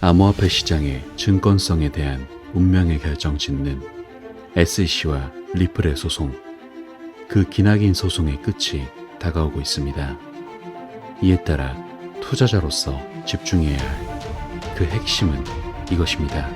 암호화폐 시장의 증권성에 대한 운명의 결정 짓는 SEC와 리플의 소송, 그 기나긴 소송의 끝이 다가오고 있습니다. 이에 따라 투자자로서 집중해야 할 그 핵심은 이것입니다.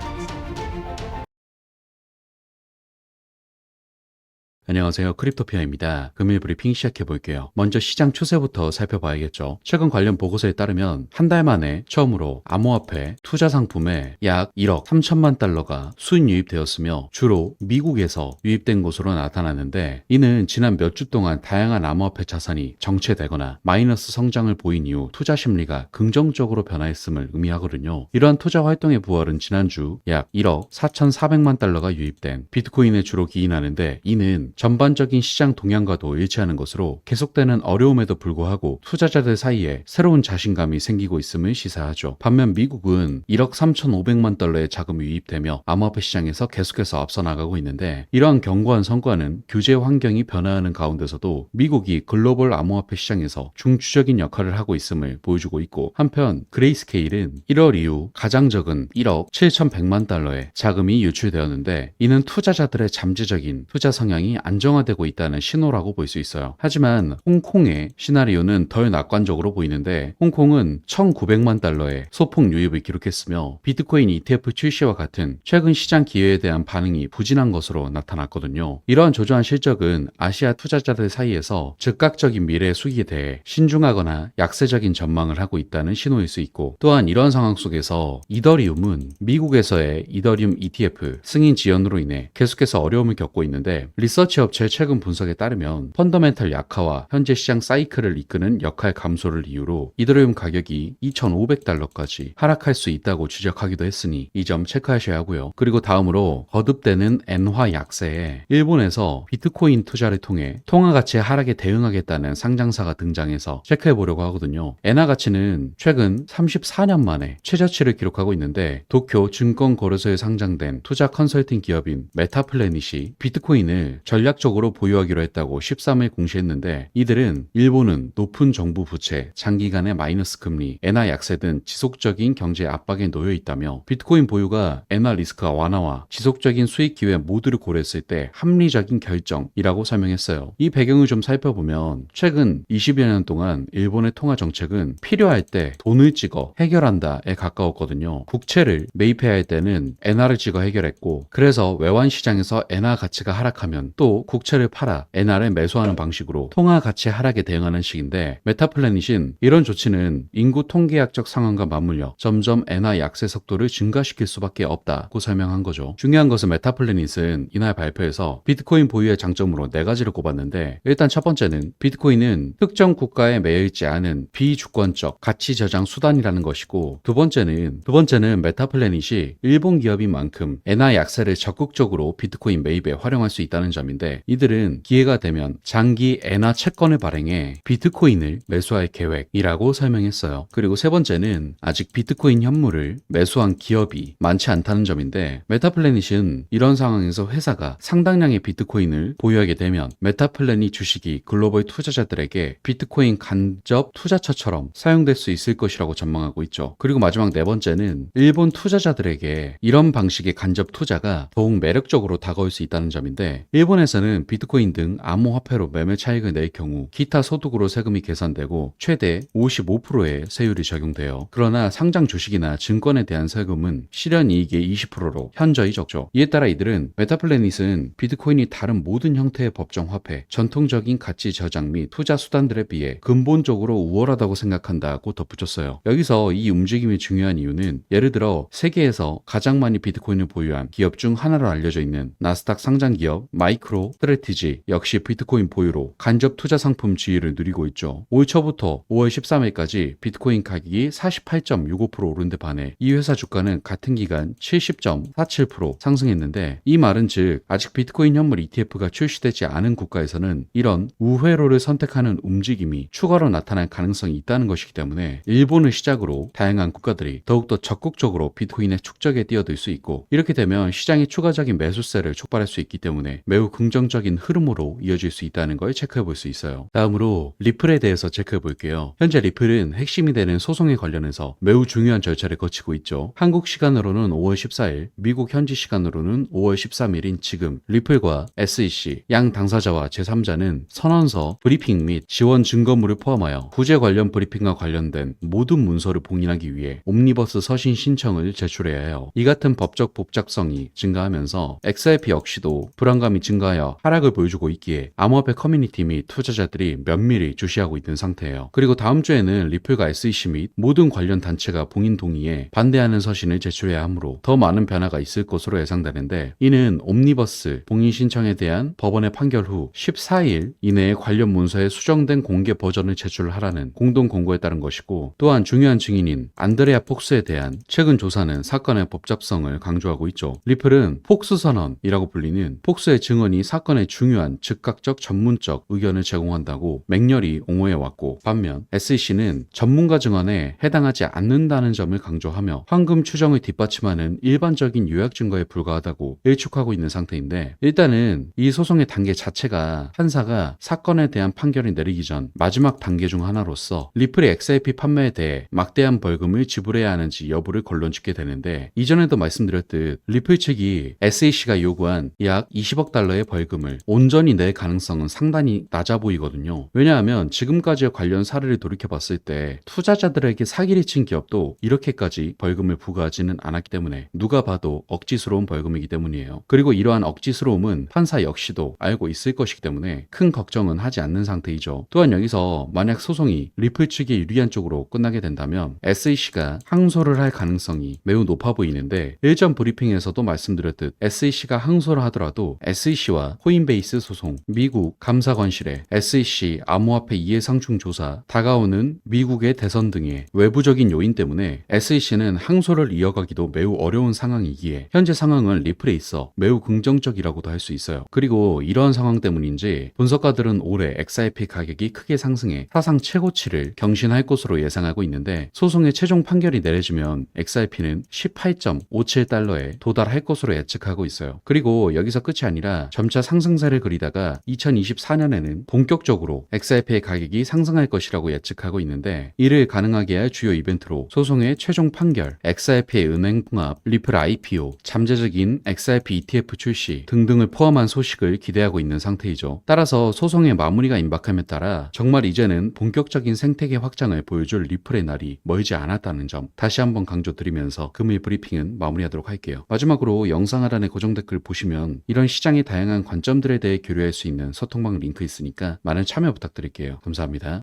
안녕하세요. 크립토피아입니다. 금일 브리핑 시작해볼게요. 먼저 시장 추세부터 살펴봐야겠죠. 최근 관련 보고서에 따르면 한 달 만에 처음으로 암호화폐 투자 상품에 약 1억 3천만 달러가 수익 유입되었으며 주로 미국에서 유입된 것으로 나타났는데, 이는 지난 몇 주 동안 다양한 암호화폐 자산이 정체되거나 마이너스 성장을 보인 이후 투자 심리가 긍정적으로 변화했음을 의미하거든요. 이러한 투자 활동의 부활은 지난주 약 1억 4,400만 달러가 유입된 비트코인에 주로 기인하는데, 이는 전반적인 시장 동향과도 일치하는 것으로 계속되는 어려움에도 불구하고 투자자들 사이에 새로운 자신감이 생기고 있음을 시사하죠. 반면 미국은 1억 3,500만 달러의 자금이 유입되며 암호화폐 시장에서 계속해서 앞서 나가고 있는데, 이러한 견고한 성과는 규제 환경이 변화하는 가운데서도 미국이 글로벌 암호화폐 시장에서 중추적인 역할을 하고 있음을 보여주고 있고, 한편 그레이스케일은 1월 이후 가장 적은 1억 7,100만 달러의 자금이 유출되었는데, 이는 투자자들의 잠재적인 투자 성향이 안정화되고 있다는 신호라고 볼 수 있어요. 하지만 홍콩의 시나리오는 덜 낙관적으로 보이는데, 홍콩은 1,900만 달러의 소폭 유입을 기록했으며 비트코인 ETF 출시와 같은 최근 시장 기회에 대한 반응이 부진한 것으로 나타났거든요. 이러한 조조한 실적은 아시아 투자자들 사이에서 즉각적인 미래 수익에 대해 신중하거나 약세적인 전망을 하고 있다는 신호일 수 있고, 또한 이러한 상황 속에서 이더리움은 미국에서의 이더리움 ETF 승인 지연으로 인해 계속해서 어려움을 겪고 있는데, 리서치 업체의 최근 분석에 따르면 펀더멘털 약화와 현재 시장 사이클을 이끄는 역할 감소를 이유로 이더리움 가격이 2,500달러까지 하락할 수 있다고 추적하기도 했으니 이 점 체크하셔야 하고요. 그리고 다음으로 거듭되는 엔화 약세에 일본에서 비트코인 투자를 통해 통화 가치 하락에 대응하겠다는 상장사가 등장해서 체크해 보려고 하거든요. 엔화 가치는 최근 34년 만에 최저치를 기록하고 있는데, 도쿄 증권거래소에 상장된 투자 컨설팅 기업인 메타플래닛이 비트코인을 전략적으로 보유하기로 했다고 13일 공시했는데, 이들은 일본은 높은 정부 부채, 장기간의 마이너스 금리, 엔화 약세 등 지속적인 경제 압박에 놓여 있다며 비트코인 보유가 엔화 리스크와 완화와 지속적인 수익 기회 모두를 고려했을 때 합리적인 결정이라고 설명했어요. 이 배경을 좀 살펴보면 최근 20여 년 동안 일본의 통화 정책은 필요할 때 돈을 찍어 해결한다에 가까웠거든요. 국채를 매입해야 할 때는 엔화를 찍어 해결했고, 그래서 외환 시장에서 엔화 가치가 하락하면 또 국채를 팔아 엔화를 매수하는 방식으로 통화 가치 하락에 대응하는 식인데, 메타플래닛은 이런 조치는 인구 통계학적 상황과 맞물려 점점 엔화 약세 속도를 증가시킬 수밖에 없다고 설명한 거죠. 중요한 것은 메타플래닛은 이날 발표에서 비트코인 보유의 장점으로 4가지를 꼽았는데, 일단 첫 번째는 비트코인은 특정 국가에 매여있지 않은 비주권적 가치 저장 수단이라는 것이고, 두 번째는 메타플래닛이 일본 기업인 만큼 엔화 약세를 적극적으로 비트코인 매입에 활용할 수 있다는 점인데, 이들은 기회가 되면 장기 엔화 채권을 발행해 비트코인을 매수할 계획이라고 설명했어요. 그리고 세 번째는 아직 비트코인 현물을 매수한 기업이 많지 않다는 점인데, 메타플래닛은 이런 상황에서 회사가 상당량의 비트코인을 보유하게 되면 메타플래닛 주식이 글로벌 투자자들에게 비트코인 간접 투자처처럼 사용될 수 있을 것이라고 전망하고 있죠. 그리고 마지막 네 번째는 일본 투자자들에게 이런 방식의 간접 투자가 더욱 매력적으로 다가올 수 있다는 점인데, 일본에서는 비트코인 등 암호화폐로 매매 차익을 낼 경우 기타 소득으로 세금이 계산되고 최대 55%의 세율이 적용돼요. 그러나 상장 주식이나 증권에 대한 세금은 실현이익의 20%로 현저히 적죠. 이에 따라 이들은 메타플래닛은 비트코인이 다른 모든 형태의 법정 화폐, 전통적인 가치 저장 및 투자 수단들에 비해 근본적으로 우월하다고 생각한다고 덧붙였어요. 여기서 이 움직임이 중요한 이유는, 예를 들어 세계에서 가장 많이 비트코인을 보유한 기업 중 하나로 알려져 있는 나스닥 상장 기업 마이크로 스트래티지 역시 비트코인 보유로 간접 투자 상품 지위를 누리고 있죠. 올 초부터 5월 13일까지 비트코인 가격이 48.65% 오른 데 반해 이 회사 주가는 같은 기간 70.47% 상승했는데, 이 말은 즉 아직 비트코인 현물 ETF가 출시되지 않은 국가에서는 이런 우회로를 선택하는 움직임이 추가로 나타날 가능성이 있다는 것이기 때문에, 일본을 시작으로 다양한 국가들이 더욱더 적극적으로 비트코인의 축적에 뛰어들 수 있고, 이렇게 되면 시장이 추가적인 매수세를 촉발할 수 있기 때문에 매우 긍정적인 긍정적인 흐름으로 이어질 수 있다는 걸 체크해 볼 수 있어요. 다음으로 리플에 대해서 체크해 볼게요. 현재 리플은 핵심이 되는 소송에 관련해서 매우 중요한 절차를 거치고 있죠. 한국 시간으로는 5월 14일, 미국 현지 시간으로는 5월 13일인 지금 리플과 SEC 양 당사자와 제3자는 선언서, 브리핑 및 지원 증거물을 포함하여 부재 관련 브리핑과 관련된 모든 문서를 봉인하기 위해 옴니버스 서신 신청을 제출해야 해요. 이 같은 법적 복잡성이 증가하면서 XRP 역시도 불안감이 증가하여 하락을 보여주고 있기에 암호화폐 커뮤니티 및 투자자들이 면밀히 주시하고 있는 상태예요. 그리고 다음 주에는 리플과 SEC 및 모든 관련 단체가 봉인 동의에 반대하는 서신을 제출해야 하므로 더 많은 변화가 있을 것으로 예상되는데, 이는 옴니버스 봉인 신청에 대한 법원의 판결 후 14일 이내에 관련 문서의 수정된 공개 버전을 제출하라는 공동 공고에 따른 것이고, 또한 중요한 증인인 안드레아 폭스에 대한 최근 조사는 사건의 복잡성을 강조하고 있죠. 리플은 폭스 선언이라고 불리는 폭스의 증언이 사건의 중요한 즉각적 전문적 의견을 제공한다고 맹렬히 옹호해왔고, 반면 SEC는 전문가 증언에 해당하지 않는다는 점을 강조하며 황금 추정을 뒷받침하는 일반적인 요약 증거에 불과하다고 일축하고 있는 상태인데, 일단은 이 소송의 단계 자체가 판사가 사건에 대한 판결을 내리기 전 마지막 단계 중 하나로서 리플의 XRP 판매에 대해 막대한 벌금을 지불해야 하는지 여부를 걸론짓게 되는데, 이전에도 말씀드렸듯 리플 측이 SEC가 요구한 약 20억 달러의 벌금을 온전히 낼 가능성은 상당히 낮아 보이거든요. 왜냐하면 지금까지의 관련 사례를 돌이켜봤을 때 투자자들에게 사기를 친 기업도 이렇게까지 벌금을 부과하지는 않았기 때문에 누가 봐도 억지스러운 벌금이기 때문이에요. 그리고 이러한 억지스러움은 판사 역시도 알고 있을 것이기 때문에 큰 걱정은 하지 않는 상태이죠. 또한 여기서 만약 소송이 리플 측에 유리한 쪽으로 끝나게 된다면 SEC가 항소를 할 가능성이 매우 높아 보이는데, 일전 브리핑에서도 말씀드렸듯 SEC가 항소를 하더라도 SEC와 코인베이스 소송, 미국 감사관실의 SEC 암호화폐 이해상충 조사, 다가오는 미국의 대선 등의 외부적인 요인 때문에 SEC는 항소를 이어가기도 매우 어려운 상황이기에 현재 상황은 리플에 있어 매우 긍정적이라고도 할 수 있어요. 그리고 이러한 상황 때문인지 분석가들은 올해 XRP 가격이 크게 상승해 사상 최고치를 경신할 것으로 예상하고 있는데, 소송의 최종 판결이 내려지면 XRP는 18.57달러에 도달할 것으로 예측하고 있어요. 그리고 여기서 끝이 아니라 점차 상승세를 그리다가 2024년에는 본격적으로 XRP의 가격이 상승할 것이라고 예측하고 있는데, 이를 가능하게 할 주요 이벤트로 소송의 최종 판결, XRP의 은행 통합, 리플 IPO, 잠재적인 XRP ETF 출시 등등을 포함한 소식을 기대하고 있는 상태이죠. 따라서 소송의 마무리가 임박함에 따라 정말 이제는 본격적인 생태계 확장을 보여줄 리플의 날이 멀지 않았다는 점 다시 한번 강조드리면서 금일 브리핑은 마무리하도록 할게요. 마지막으로 영상 하단에 고정 댓글 보시면 이런 시장의 다양한 관점들에 대해 교류할 수 있는 소통방 링크 있으니까 많은 참여 부탁드릴게요. 감사합니다.